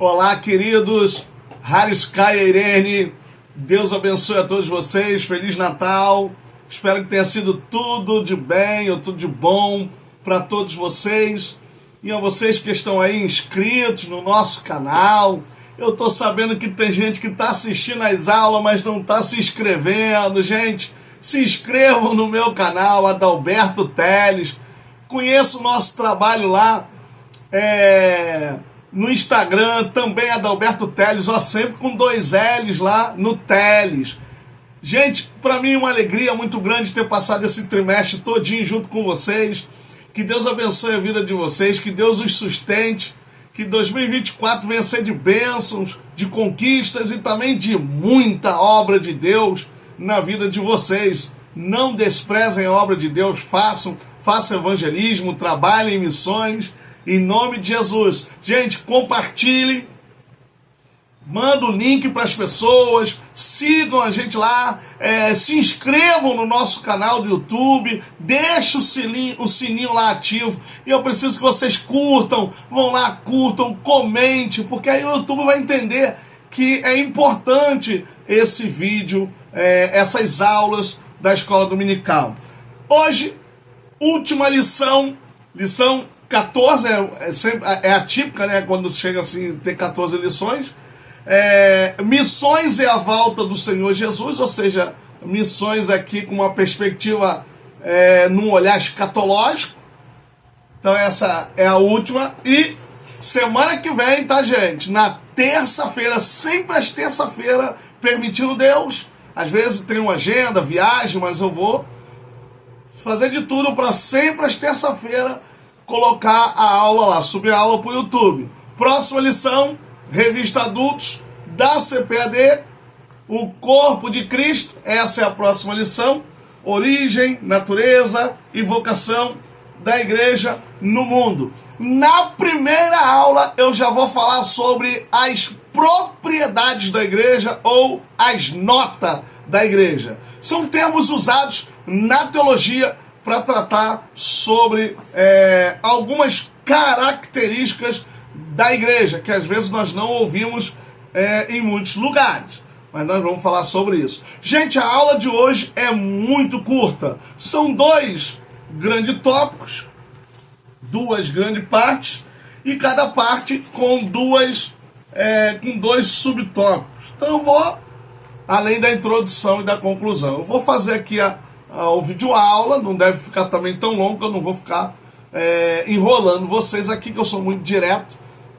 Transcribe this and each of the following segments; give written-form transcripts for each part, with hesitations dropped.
Olá, queridos, Haris, Caia, Irene, Deus abençoe a todos vocês, Feliz Natal, espero que tenha sido tudo de bem ou tudo de bom para todos vocês, e a vocês que estão aí inscritos no nosso canal. Eu estou sabendo que tem gente que está assistindo as aulas, mas não está se inscrevendo. Gente, se inscrevam no meu canal, Adalberto Teles, conheça o nosso trabalho lá, no Instagram, também Adalberto Teles, sempre com 2 L's lá no Teles. Gente, para mim é uma alegria muito grande ter passado esse trimestre todinho junto com vocês. Que Deus abençoe a vida de vocês, que Deus os sustente, que 2024 venha ser de bênçãos, de conquistas e também de muita obra de Deus na vida de vocês. Não desprezem a obra de Deus, façam evangelismo, trabalhem em missões, em nome de Jesus. Gente, compartilhem, manda o link para as pessoas, sigam a gente lá, se inscrevam no nosso canal do YouTube, deixa o sininho lá ativo, e eu preciso que vocês curtam, vão lá, curtam, comente, porque aí o YouTube vai entender que é importante esse vídeo, essas aulas da Escola Dominical. Hoje, última lição 14, é atípica, né, quando chega assim, ter 14 lições, missões e a volta do Senhor Jesus, ou seja, missões aqui com uma perspectiva, num olhar escatológico. Então essa é a última, e semana que vem, tá, gente, na terça-feira, sempre às terça-feira, permitindo Deus, às vezes tem uma agenda, viagem, mas eu vou fazer de tudo para sempre às terça-feira colocar a aula lá, subir a aula para o YouTube. Próxima lição, Revista Adultos da CPAD, o Corpo de Cristo, essa é a próxima lição, origem, natureza e vocação da igreja no mundo. Na primeira aula eu já vou falar sobre as propriedades da igreja ou as notas da igreja. São termos usados na teologia para tratar sobre algumas características da igreja, que às vezes nós não ouvimos em muitos lugares, mas nós vamos falar sobre isso. Gente, a aula de hoje é muito curta, são 2 grandes tópicos, 2 grandes partes, e cada parte com 2 subtópicos. Então eu vou, além da introdução e da conclusão, eu vou fazer aqui o vídeo aula, não deve ficar também tão longo, que eu não vou ficar enrolando vocês aqui, que eu sou muito direto.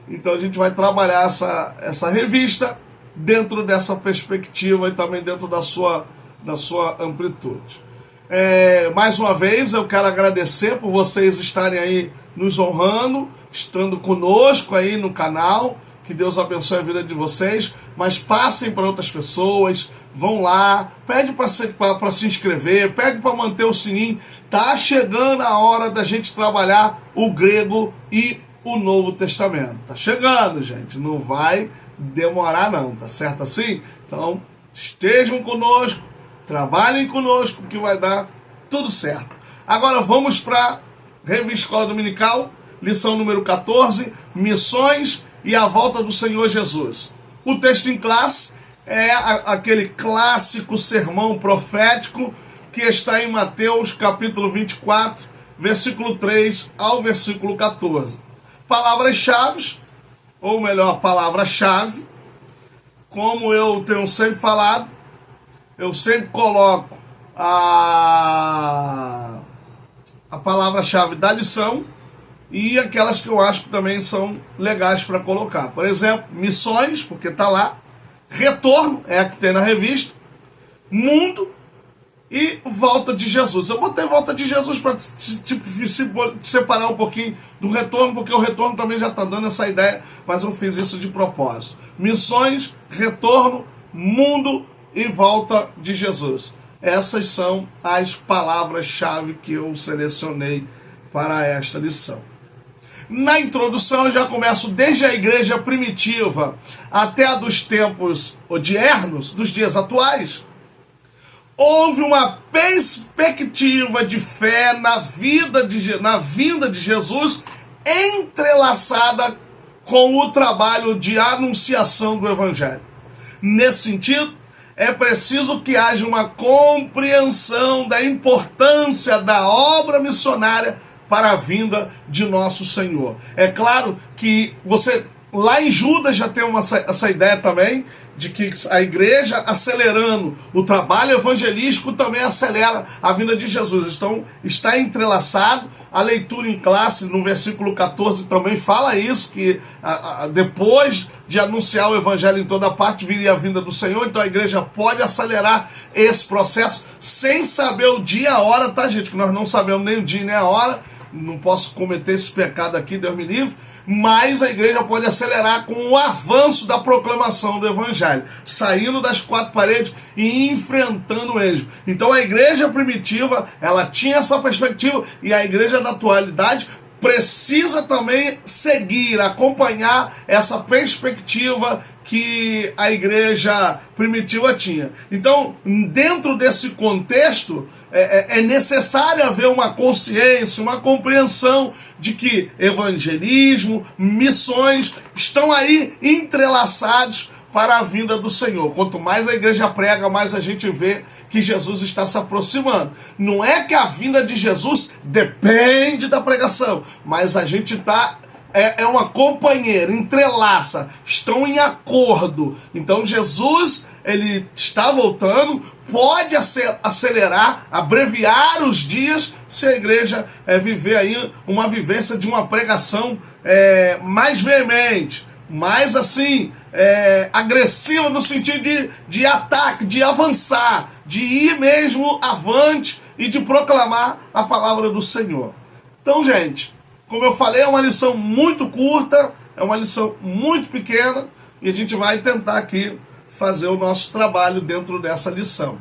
Então a gente vai trabalhar essa revista dentro dessa perspectiva e também dentro da sua amplitude. Mais uma vez eu quero agradecer por vocês estarem aí nos honrando, estando conosco aí no canal. Que Deus abençoe a vida de vocês, mas passem para outras pessoas, vão lá, pede para se inscrever, pede para manter o sininho. Tá chegando a hora da gente trabalhar o grego e o Novo Testamento. Tá chegando, gente, não vai demorar não, tá certo assim? Então, estejam conosco, trabalhem conosco, que vai dar tudo certo. Agora vamos para a Revista Escola Dominical, lição número 14, missões e a volta do Senhor Jesus. O texto em classe é aquele clássico sermão profético que está em Mateus capítulo 24, versículo 3 ao versículo 14. Palavras-chave, ou melhor, palavra-chave, como eu tenho sempre falado, eu sempre coloco a palavra-chave da lição e aquelas que eu acho que também são legais para colocar. Por exemplo, missões, porque está lá. Retorno, é a que tem na revista. Mundo e volta de Jesus. Eu botei volta de Jesus para separar um pouquinho do retorno, porque o retorno também já está dando essa ideia, mas eu fiz isso de propósito. Missões, retorno, mundo e volta de Jesus. Essas são as palavras-chave que eu selecionei para esta lição. Na introdução eu já começo desde a igreja primitiva até a dos tempos odiernos, dos dias atuais. Houve uma perspectiva de fé na vinda de Jesus entrelaçada com o trabalho de anunciação do Evangelho. Nesse sentido, é preciso que haja uma compreensão da importância da obra missionária para a vinda de nosso Senhor. É claro que você, lá em Judas, já tem essa ideia também, de que a igreja acelerando o trabalho evangelístico também acelera a vinda de Jesus. Então, está entrelaçado. A leitura em classe, no versículo 14, também fala isso, que depois de anunciar o evangelho em toda parte, viria a vinda do Senhor. Então a igreja pode acelerar esse processo sem saber o dia e a hora, tá, gente? Que nós não sabemos nem o dia nem a hora. Não posso cometer esse pecado aqui, Deus me livre. Mas a igreja pode acelerar com o avanço da proclamação do evangelho, saindo das quatro paredes e enfrentando eles. Então a igreja primitiva, ela tinha essa perspectiva, e a igreja da atualidade precisa também seguir, acompanhar essa perspectiva que a igreja primitiva tinha. Então, dentro desse contexto, é necessário haver uma consciência, uma compreensão de que evangelismo, missões estão aí entrelaçados para a vinda do Senhor. Quanto mais a igreja prega, mais a gente vê que Jesus está se aproximando. Não é que a vinda de Jesus depende da pregação, mas a gente está... É uma companheira, entrelaça, estão em acordo. Então Jesus, ele está voltando, pode acelerar, abreviar os dias, se a igreja viver aí uma vivência de uma pregação mais veemente, mais assim, agressiva no sentido de ataque, de avançar, de ir mesmo avante e de proclamar a palavra do Senhor. Então, gente, como eu falei, é uma lição muito curta, é uma lição muito pequena, e a gente vai tentar aqui fazer o nosso trabalho dentro dessa lição.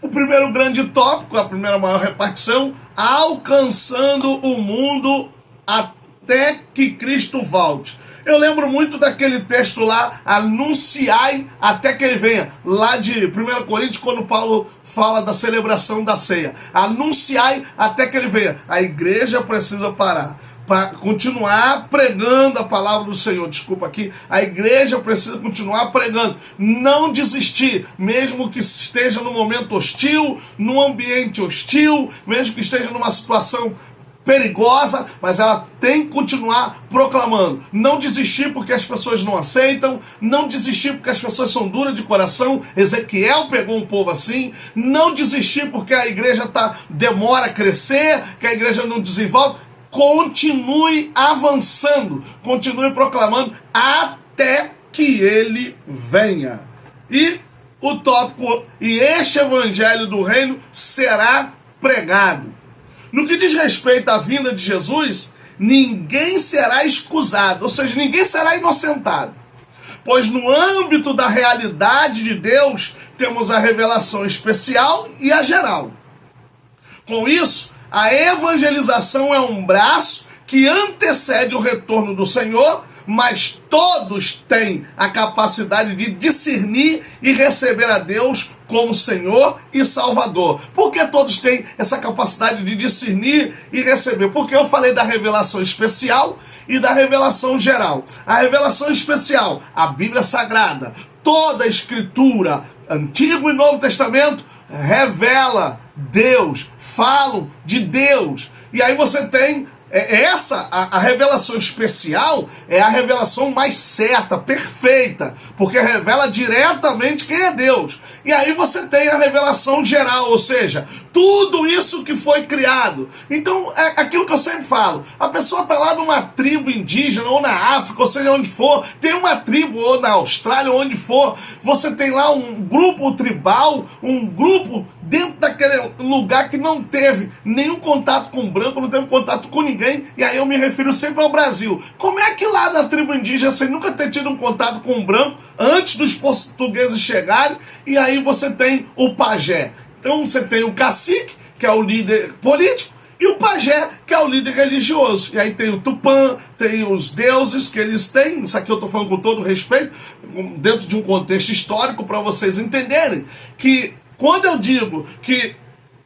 O primeiro grande tópico, a primeira maior repartição, alcançando o mundo até que Cristo volte. Eu lembro muito daquele texto lá, anunciai até que ele venha, lá de 1 Coríntios, quando Paulo fala da celebração da ceia. Anunciai até que ele venha. A igreja precisa parar para continuar pregando a palavra do Senhor. Desculpa aqui, a igreja precisa continuar pregando, não desistir, mesmo que esteja num momento hostil, num ambiente hostil, mesmo que esteja numa situação perigosa, mas ela tem que continuar proclamando. Não desistir porque as pessoas não aceitam, não desistir porque as pessoas são duras de coração. Ezequiel pegou um povo assim. Não desistir porque a igreja demora a crescer, que a igreja não desenvolve. Continue avançando, continue proclamando até que ele venha. E o tópico, e este evangelho do reino será pregado. No que diz respeito à vinda de Jesus, ninguém será escusado, ou seja, ninguém será inocentado. Pois no âmbito da realidade de Deus, temos a revelação especial e a geral. Com isso, a evangelização é um braço que antecede o retorno do Senhor, mas todos têm a capacidade de discernir e receber a Deus como Senhor e Salvador. Por que todos têm essa capacidade de discernir e receber? Porque eu falei da revelação especial e da revelação geral. A revelação especial, a Bíblia Sagrada, toda a Escritura, Antigo e Novo Testamento, revela Deus, falam de Deus. E aí você tem a revelação especial, é a revelação mais certa, perfeita, porque revela diretamente quem é Deus. E aí você tem a revelação geral, ou seja, tudo isso que foi criado. Então, é aquilo que eu sempre falo, a pessoa está lá numa tribo indígena, ou na África, ou seja, onde for, tem uma tribo, ou na Austrália, onde for, você tem lá um grupo tribal, um grupo dentro daquele lugar que não teve nenhum contato com o branco, não teve contato com ninguém, e aí eu me refiro sempre ao Brasil. Como é que lá na tribo indígena você nunca ter tido um contato com o branco antes dos portugueses chegarem, e aí você tem o pajé? Então você tem o cacique, que é o líder político, e o pajé, que é o líder religioso. E aí tem o Tupã, tem os deuses que eles têm, isso aqui eu estou falando com todo respeito, dentro de um contexto histórico, para vocês entenderem que quando eu digo que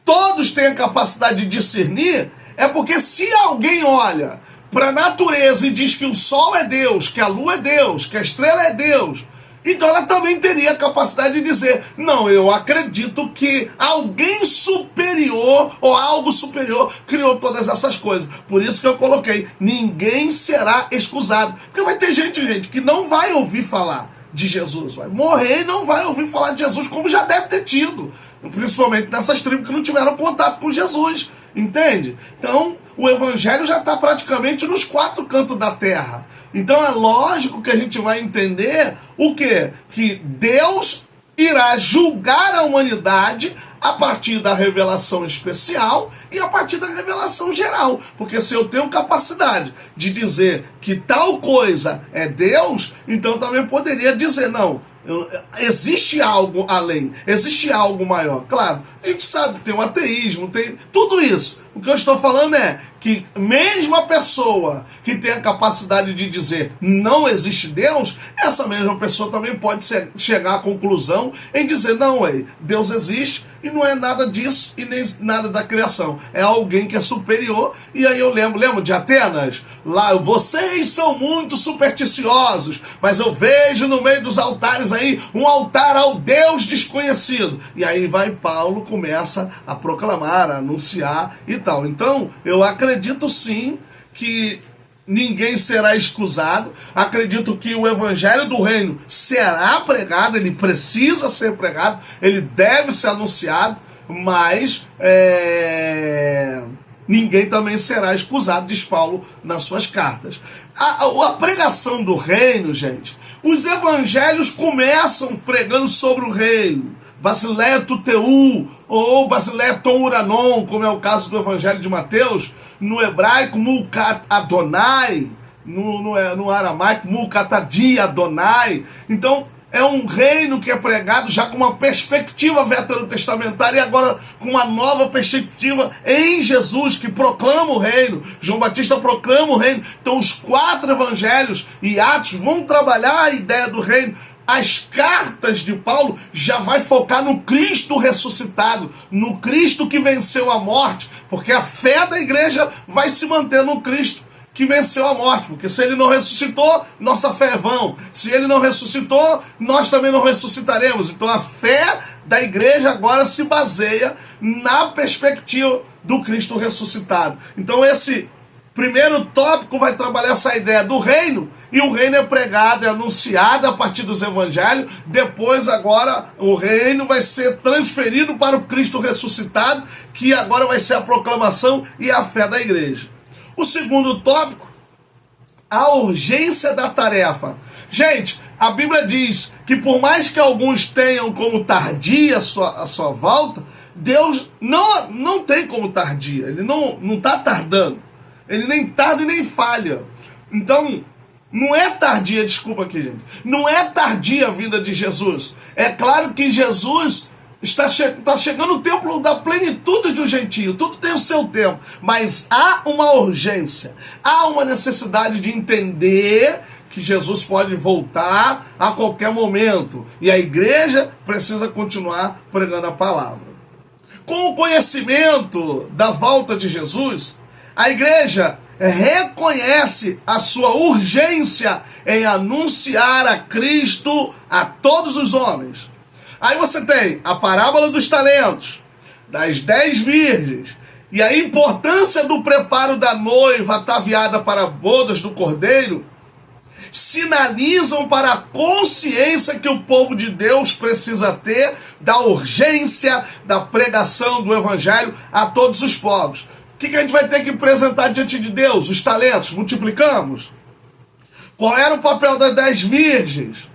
todos têm a capacidade de discernir, é porque se alguém olha para a natureza e diz que o sol é Deus, que a lua é Deus, que a estrela é Deus, então ela também teria a capacidade de dizer, não, eu acredito que alguém superior ou algo superior criou todas essas coisas. Por isso que eu coloquei, ninguém será escusado. Porque vai ter gente que não vai ouvir falar de Jesus, vai morrer e não vai ouvir falar de Jesus, como já deve ter tido, principalmente nessas tribos que não tiveram contato com Jesus, entende? Então, o evangelho já está praticamente nos 4 cantos da terra. Então é lógico que a gente vai entender o quê? Que Deus irá julgar a humanidade a partir da revelação especial e a partir da revelação geral. Porque se eu tenho capacidade de dizer que tal coisa é Deus, então também poderia dizer, não, existe algo além, existe algo maior. Claro, a gente sabe que tem o ateísmo, tem tudo isso. O que eu estou falando é que mesmo a pessoa que tem a capacidade de dizer não existe Deus, essa mesma pessoa também pode chegar à conclusão em dizer, não, Deus existe e não é nada disso e nem nada da criação. É alguém que é superior. E aí eu lembro de Atenas? Lá, vocês são muito supersticiosos, mas eu vejo no meio dos altares aí um altar ao Deus desconhecido. E aí vai Paulo, começa a proclamar, a anunciar e tal. Então, eu acredito sim que ninguém será escusado. Acredito que o evangelho do reino será pregado, ele precisa ser pregado, ele deve ser anunciado, mas ninguém também será escusado, diz Paulo nas suas cartas. A pregação do reino, gente, os evangelhos começam pregando sobre o reino. Basileia Tuteu, ou Basileia Tom Uranon, como é o caso do Evangelho de Mateus, no hebraico, Mulkat Adonai, no aramaico, Mulkat Adi Adonai. Então, é um reino que é pregado já com uma perspectiva veterotestamentária e agora com uma nova perspectiva em Jesus, que proclama o reino. João Batista proclama o reino. Então, os 4 evangelhos e Atos vão trabalhar a ideia do reino. As cartas de Paulo já vai focar no Cristo ressuscitado, no Cristo que venceu a morte, porque a fé da igreja vai se manter no Cristo que venceu a morte, porque se ele não ressuscitou, nossa fé é vã. Se ele não ressuscitou, nós também não ressuscitaremos. Então a fé da igreja agora se baseia na perspectiva do Cristo ressuscitado. Então esse primeiro tópico vai trabalhar essa ideia do reino, e o reino é pregado, é anunciado a partir dos evangelhos. Depois agora o reino vai ser transferido para o Cristo ressuscitado, que agora vai ser a proclamação e a fé da igreja. O segundo tópico, a urgência da tarefa. Gente, a Bíblia diz que por mais que alguns tenham como tardia a sua volta, Deus não tem como tardia, ele não está tardando. Ele nem tarda e nem falha. Então, não é tardia, desculpa aqui, gente. Não é tardia a vinda de Jesus. É claro que Jesus está chegando o tempo da plenitude do gentio. Tudo tem o seu tempo. Mas há uma urgência. Há uma necessidade de entender que Jesus pode voltar a qualquer momento. E a igreja precisa continuar pregando a palavra. Com o conhecimento da volta de Jesus, a igreja reconhece a sua urgência em anunciar a Cristo a todos os homens. Aí você tem a parábola dos talentos, das 10 virgens, e a importância do preparo da noiva ataviada para bodas do Cordeiro, sinalizam para a consciência que o povo de Deus precisa ter da urgência da pregação do Evangelho a todos os povos. O que a gente vai ter que apresentar diante de Deus? Os talentos, multiplicamos. Qual era o papel das 10 virgens?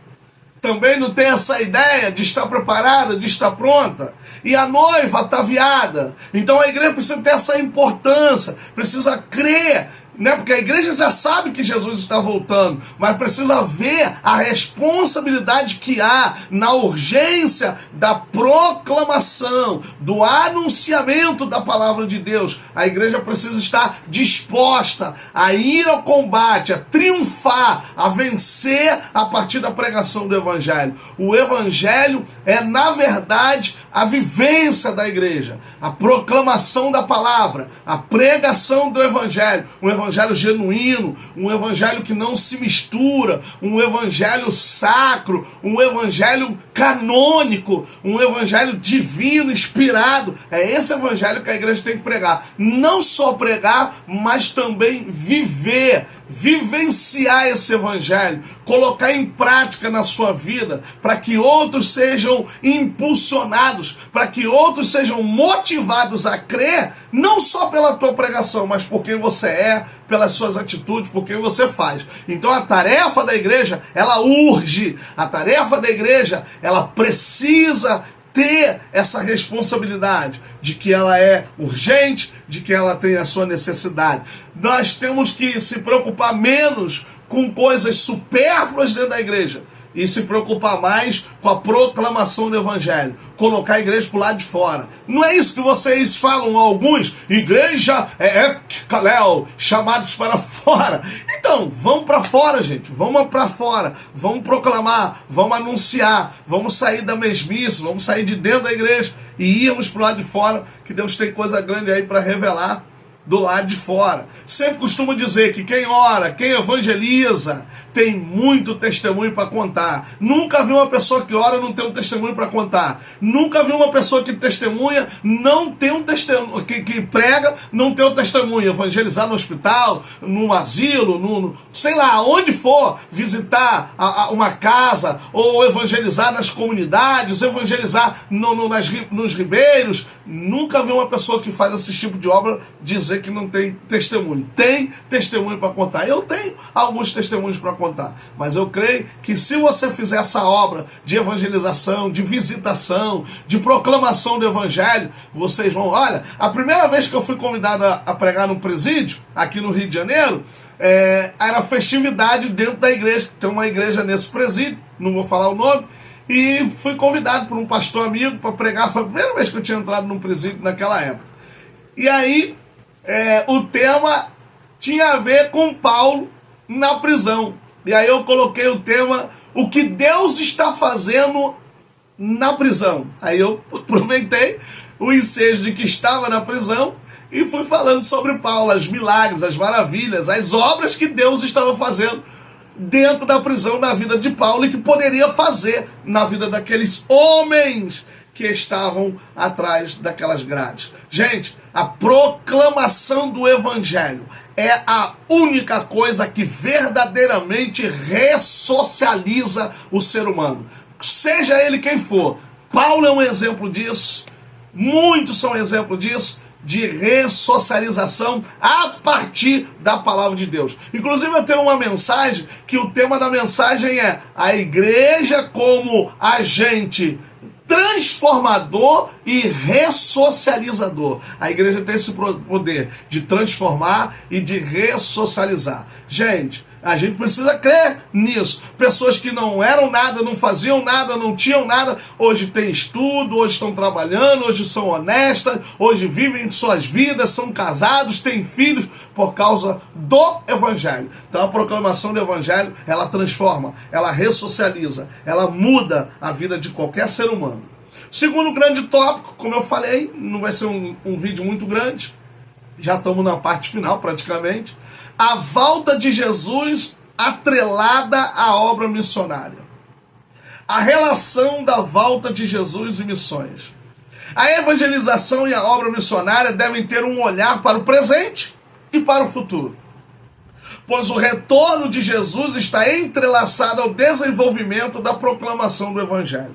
Também não tem essa ideia de estar preparada, de estar pronta. E a noiva ataviada. Então a igreja precisa ter essa importância, precisa crer, né? Porque a igreja já sabe que Jesus está voltando, mas precisa ver a responsabilidade que há na urgência da proclamação, do anunciamento da palavra de Deus. A igreja precisa estar disposta a ir ao combate, a triunfar, a vencer a partir da pregação do Evangelho. O Evangelho é, na verdade, a vivência da igreja, a proclamação da palavra, a pregação do Evangelho. Um Evangelho evangelho genuíno, um evangelho que não se mistura, um evangelho sacro, um evangelho canônico, um evangelho divino, inspirado. É esse evangelho que a igreja tem que pregar. Não só pregar, mas também viver, vivenciar esse evangelho, colocar em prática na sua vida, para que outros sejam impulsionados, para que outros sejam motivados a crer, não só pela tua pregação, mas por quem você é, pelas suas atitudes, por quem você faz. Então a tarefa da igreja, ela urge, a tarefa da igreja, ela precisa ter essa responsabilidade de que ela é urgente, de que ela tem a sua necessidade. Nós temos que se preocupar menos com coisas supérfluas dentro da igreja e se preocupar mais com a proclamação do evangelho, colocar a igreja para o lado de fora. Não é isso que vocês falam, alguns, igreja é Kalel, chamados para fora. Então, vamos para fora, gente, vamos para fora, vamos proclamar, vamos anunciar, vamos sair da mesmice, vamos sair de dentro da igreja e irmos para o lado de fora, que Deus tem coisa grande aí para revelar do lado de fora. Sempre costumo dizer que quem ora, quem evangeliza, tem muito testemunho para contar. Nunca vi uma pessoa que ora não ter um testemunho para contar. Nunca vi uma pessoa que testemunha não ter um testemunho, que prega não ter um testemunho. Evangelizar no hospital, no asilo, sei lá, onde for, visitar uma casa, ou evangelizar nas comunidades, evangelizar nos ribeiros. Nunca vi uma pessoa que faz esse tipo de obra dizer que não tem testemunho. Tem testemunho para contar. Eu tenho alguns testemunhos para contar. Mas eu creio que se você fizer essa obra de evangelização, de visitação, de proclamação do evangelho, vocês vão... Olha, a primeira vez que eu fui convidado a pregar num presídio, aqui no Rio de Janeiro, era festividade dentro da igreja. Tem uma igreja nesse presídio, não vou falar o nome, e fui convidado por um pastor amigo para pregar. Foi a primeira vez que eu tinha entrado num presídio naquela época. E aí, o tema tinha a ver com Paulo na prisão. E aí eu coloquei o tema, o que Deus está fazendo na prisão. Aí eu aproveitei o ensejo de que estava na prisão e fui falando sobre Paulo, os milagres, as maravilhas, as obras que Deus estava fazendo dentro da prisão na vida de Paulo e que poderia fazer na vida daqueles homens que estavam atrás daquelas grades. Gente, a proclamação do evangelho é a única coisa que verdadeiramente ressocializa o ser humano. Seja ele quem for. Paulo é um exemplo disso. Muitos são exemplo disso. De ressocialização a partir da palavra de Deus. Inclusive eu tenho uma mensagem que o tema da mensagem é a igreja como agente transformador e ressocializador. A igreja tem esse poder de transformar e de ressocializar. Gente, a gente precisa crer nisso. Pessoas que não eram nada, não faziam nada, não tinham nada, hoje têm estudo, hoje estão trabalhando, hoje são honestas, hoje vivem suas vidas, são casados, têm filhos por causa do evangelho. Então a proclamação do evangelho, ela transforma, ela ressocializa, ela muda a vida de qualquer ser humano. Segundo grande tópico, como eu falei, não vai ser um vídeo muito grande, já estamos na parte final praticamente, a volta de Jesus atrelada à obra missionária. A relação da volta de Jesus e missões. A evangelização e a obra missionária devem ter um olhar para o presente e para o futuro. Pois o retorno de Jesus está entrelaçado ao desenvolvimento da proclamação do evangelho.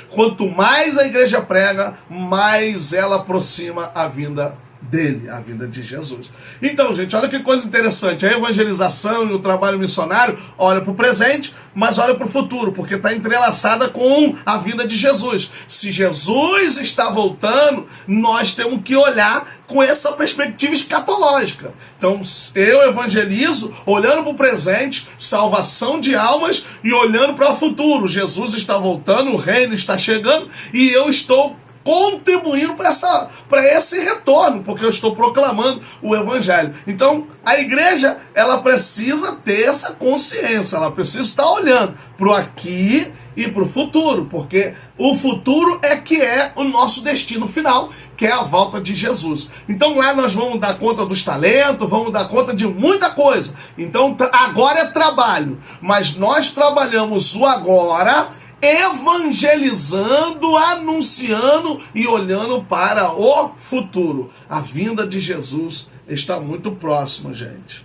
Quanto mais a igreja prega, mais ela aproxima a vinda dele, a vinda de Jesus. Então, gente, olha que coisa interessante. A evangelização e o trabalho missionário olha para o presente, mas olha para o futuro, porque está entrelaçada com a vinda de Jesus. Se Jesus está voltando, nós temos que olhar com essa perspectiva escatológica. Então, eu evangelizo olhando para o presente, salvação de almas, e olhando para o futuro. Jesus está voltando, o reino está chegando, e eu estou contribuindo para esse retorno, porque eu estou proclamando o evangelho. Então, a igreja, ela precisa ter essa consciência, ela precisa estar olhando para o aqui e para o futuro, porque o futuro é que é o nosso destino final, que é a volta de Jesus. Então lá nós vamos dar conta dos talentos, vamos dar conta de muita coisa. Então agora é trabalho, mas nós trabalhamos o agora, evangelizando, anunciando e olhando para o futuro. A vinda de Jesus está muito próxima, gente.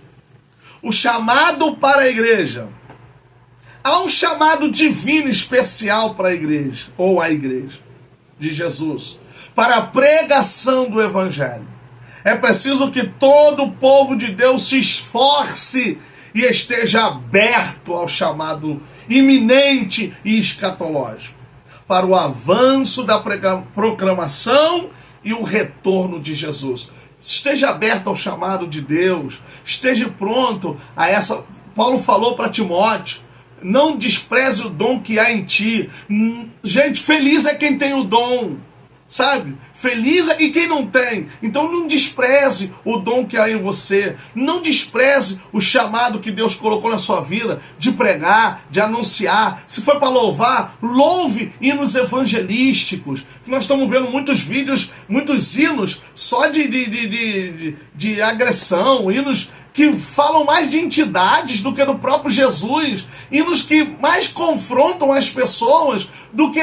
O chamado para a igreja. Há um chamado divino especial para a igreja, ou a igreja de Jesus, para a pregação do evangelho. É preciso que todo o povo de Deus se esforce e esteja aberto ao chamado iminente e escatológico, para o avanço da proclamação e o retorno de Jesus. Esteja aberto ao chamado de Deus, esteja pronto a essa... Paulo falou para Timóteo, não despreze o dom que há em ti. Gente, feliz é quem tem o dom, sabe? Feliz é quem não tem. Então não despreze o dom que há em você. Não despreze o chamado que Deus colocou na sua vida de pregar, de anunciar. Se for para louvar, louve hinos evangelísticos. Nós estamos vendo muitos vídeos, muitos hinos só de agressão, hinos que falam mais de entidades do que do próprio Jesus, hinos que mais confrontam as pessoas do que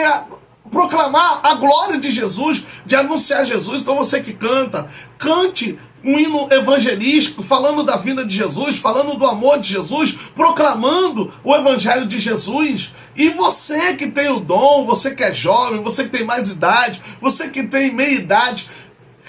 proclamar a glória de Jesus, de anunciar Jesus. Então você que canta, cante um hino evangelístico, falando da vinda de Jesus, falando do amor de Jesus, proclamando o evangelho de Jesus. E você que tem o dom, você que é jovem, você que tem mais idade, você que tem meia idade,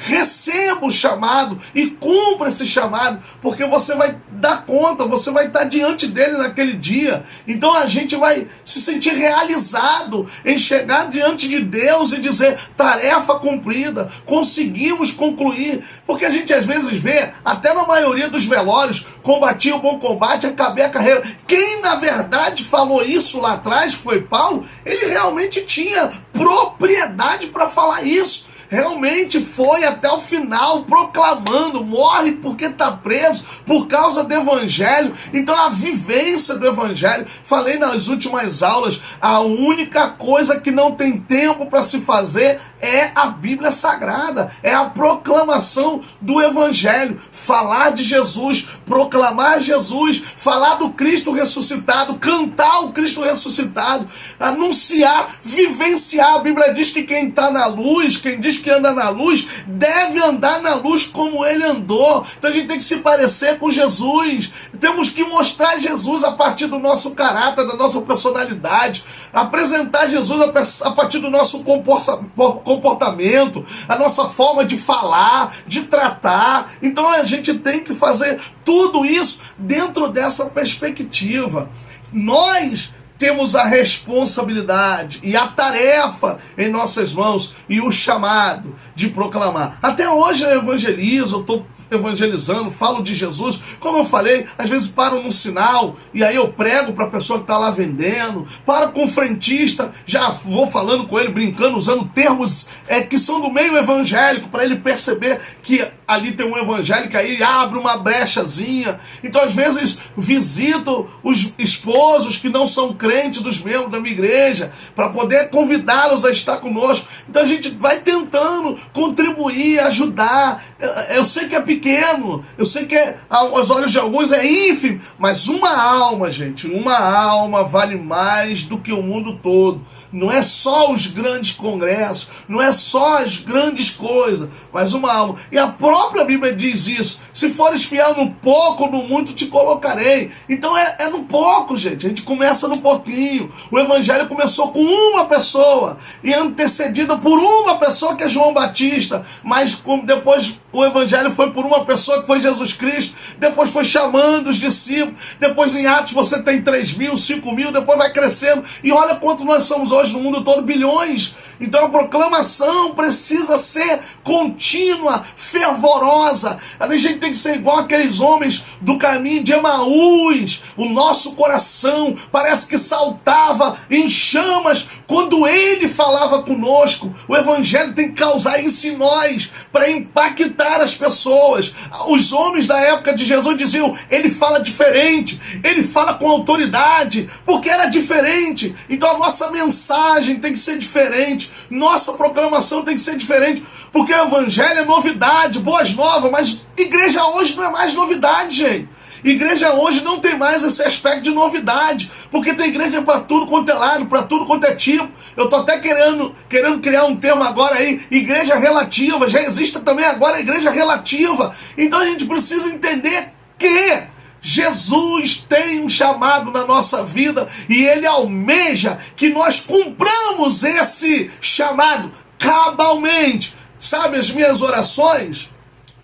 receba o chamado e cumpra esse chamado, porque você vai dar conta, você vai estar diante dele naquele dia. Então a gente vai se sentir realizado em chegar diante de Deus e dizer, tarefa cumprida, conseguimos concluir. Porque a gente às vezes vê, até na maioria dos velórios, combati o bom combate, acabei a carreira. Quem na verdade falou isso lá atrás, que foi Paulo, ele realmente tinha propriedade para falar isso. Realmente foi até o final proclamando, morre porque está preso por causa do evangelho. Então a vivência do evangelho, falei nas últimas aulas, a única coisa que não tem tempo para se fazer é a Bíblia Sagrada, é a proclamação do evangelho, falar de Jesus, proclamar Jesus, falar do Cristo ressuscitado, cantar o Cristo ressuscitado, anunciar, vivenciar. A Bíblia diz que quem está na luz, quem diz que anda na luz, deve andar na luz como ele andou. Então a gente tem que se parecer com Jesus. Temos que mostrar Jesus a partir do nosso caráter, da nossa personalidade, apresentar Jesus a partir do nosso comportamento, a nossa forma de falar, de tratar. Então a gente tem que fazer tudo isso dentro dessa perspectiva. Nós temos a responsabilidade e a tarefa em nossas mãos e o chamado de proclamar. Até hoje eu evangelizo, eu estou evangelizando, falo de Jesus. Como eu falei, às vezes paro num sinal e aí eu prego para a pessoa que está lá vendendo, paro com o frentista, já vou falando com ele, brincando, usando termos que são do meio evangélico, para ele perceber que ali tem um evangélico, aí abre uma brechazinha. Então às vezes visito os esposos que não são crentes dos membros da minha igreja, para poder convidá-los a estar conosco. Então a gente vai tentando contribuir, ajudar. Eu sei que é pequeno, eu sei que aos olhos de alguns é ínfimo, mas uma alma, gente, uma alma vale mais do que o mundo todo. Não é só os grandes congressos, não é só as grandes coisas, mas uma alma. E a própria Bíblia diz isso: se fores fiel no pouco, no muito te colocarei. Então é no pouco, gente. A gente começa no pouquinho. O evangelho começou com uma pessoa e antecedida por uma pessoa, que é João Batista, mas depois o evangelho foi por uma pessoa, que foi Jesus Cristo. Depois foi chamando os discípulos. Depois em Atos você tem 3.000, 5.000, depois vai crescendo. E olha quanto nós somos hoje no mundo todo, bilhões. Então a proclamação precisa ser contínua, fervorosa. A gente tem que ser igual aqueles homens do caminho de Emaús. O nosso coração parece que saltava em chamas quando ele falava conosco. O evangelho tem que causar isso em nós, para impactar orientar as pessoas. Os homens da época de Jesus diziam, ele fala diferente, ele fala com autoridade, porque era diferente. Então a nossa mensagem tem que ser diferente, nossa proclamação tem que ser diferente, porque o evangelho é novidade, boas novas, mas igreja hoje não é mais novidade, gente. Igreja hoje não tem mais esse aspecto de novidade, porque tem igreja para tudo quanto é lado, para tudo quanto é tipo. Eu tô até querendo criar um termo agora aí, igreja relativa. Já existe também agora a igreja relativa. Então a gente precisa entender que Jesus tem um chamado na nossa vida e ele almeja que nós cumpramos esse chamado cabalmente. Sabe, as minhas orações,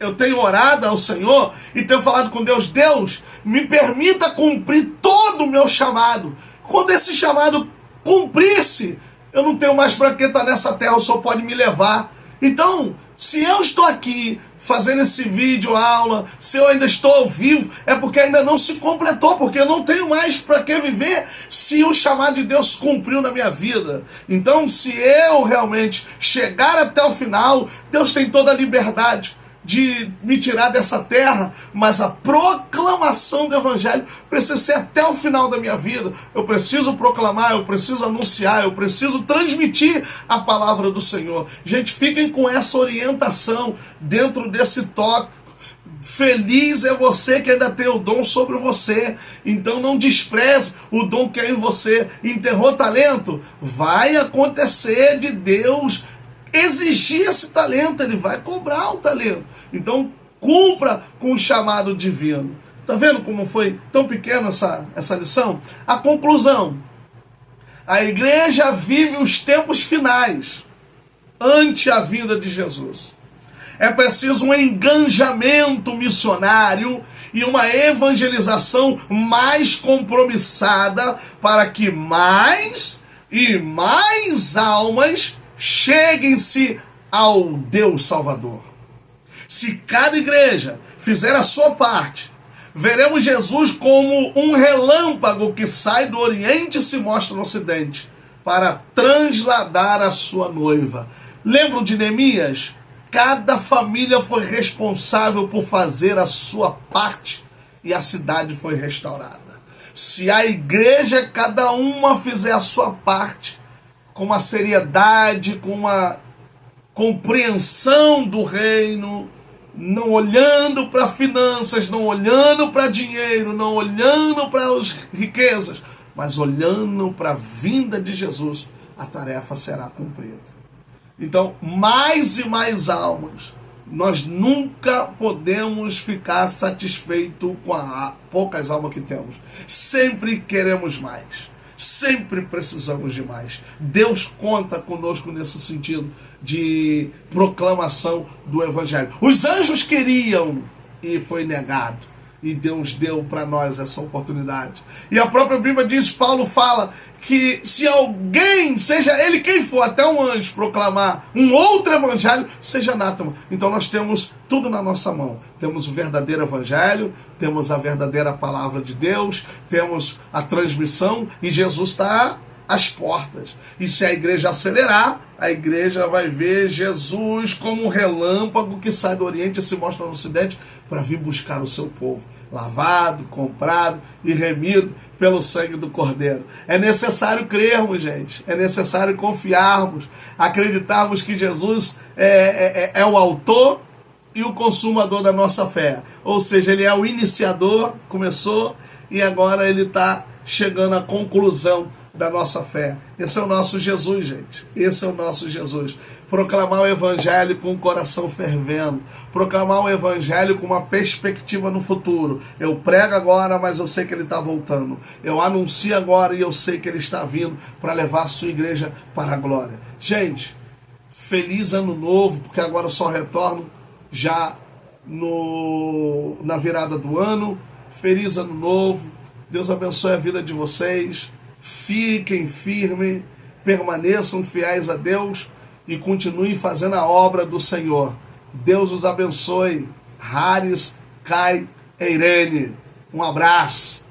eu tenho orado ao Senhor e tenho falado com Deus, Deus, me permita cumprir todo o meu chamado. Quando esse chamado cumprir-se, eu não tenho mais para que estar nessa terra, o Senhor pode me levar. Então, se eu estou aqui fazendo esse vídeo, aula, se eu ainda estou vivo, é porque ainda não se completou, porque eu não tenho mais para que viver se o chamado de Deus cumpriu na minha vida. Então, se eu realmente chegar até o final, Deus tem toda a liberdade de me tirar dessa terra, mas a proclamação do evangelho precisa ser até o final da minha vida. Eu preciso proclamar, eu preciso anunciar, eu preciso transmitir a palavra do Senhor. Gente, fiquem com essa orientação dentro desse tópico. Feliz é você que ainda tem o dom sobre você. Então não despreze o dom que é em você. Enterrou talento? Vai acontecer de Deus exigir esse talento, ele vai cobrar o talento. Então, cumpra com o chamado divino. Tá vendo como foi tão pequena essa lição? A conclusão: a igreja vive os tempos finais, ante a vinda de Jesus. É preciso um engajamento missionário e uma evangelização mais compromissada para que mais e mais almas cheguem-se ao Deus Salvador. Se cada igreja fizer a sua parte, veremos Jesus como um relâmpago que sai do Oriente e se mostra no Ocidente, para transladar a sua noiva. Lembram de Neemias? Cada família foi responsável por fazer a sua parte e a cidade foi restaurada. Se a igreja, cada uma, fizer a sua parte, com uma seriedade, com uma compreensão do reino, não olhando para finanças, não olhando para dinheiro, não olhando para as riquezas, mas olhando para a vinda de Jesus, a tarefa será cumprida. Então, mais e mais almas. Nós nunca podemos ficar satisfeitos com as poucas almas que temos. Sempre queremos mais. Sempre precisamos de mais. Deus conta conosco nesse sentido de proclamação do evangelho. Os anjos queriam e foi negado. E Deus deu para nós essa oportunidade. E a própria Bíblia diz, Paulo fala, que se alguém, seja ele quem for, até um anjo, proclamar um outro evangelho, seja anátema. Então nós temos tudo na nossa mão. Temos o verdadeiro evangelho, temos a verdadeira palavra de Deus, temos a transmissão e Jesus está às portas. E se a igreja acelerar, a igreja vai ver Jesus como um relâmpago que sai do Oriente e se mostra no Ocidente para vir buscar o seu povo, lavado, comprado e remido pelo sangue do Cordeiro. É necessário crermos, gente. É necessário confiarmos, acreditarmos que Jesus é o autor e o consumador da nossa fé. Ou seja, ele é o iniciador, começou, e agora ele está chegando à conclusão da nossa fé. Esse é o nosso Jesus, gente. Esse é o nosso Jesus. Proclamar o evangelho com o coração fervendo. Proclamar o evangelho com uma perspectiva no futuro. Eu prego agora, mas eu sei que ele está voltando. Eu anuncio agora e eu sei que ele está vindo para levar a sua igreja para a glória. Gente, feliz ano novo, porque agora eu só retorno já na virada do ano. Feliz ano novo. Deus abençoe a vida de vocês. Fiquem firmes, permaneçam fiéis a Deus e continuem fazendo a obra do Senhor. Deus os abençoe. Haris, Kai e Irene. Um abraço.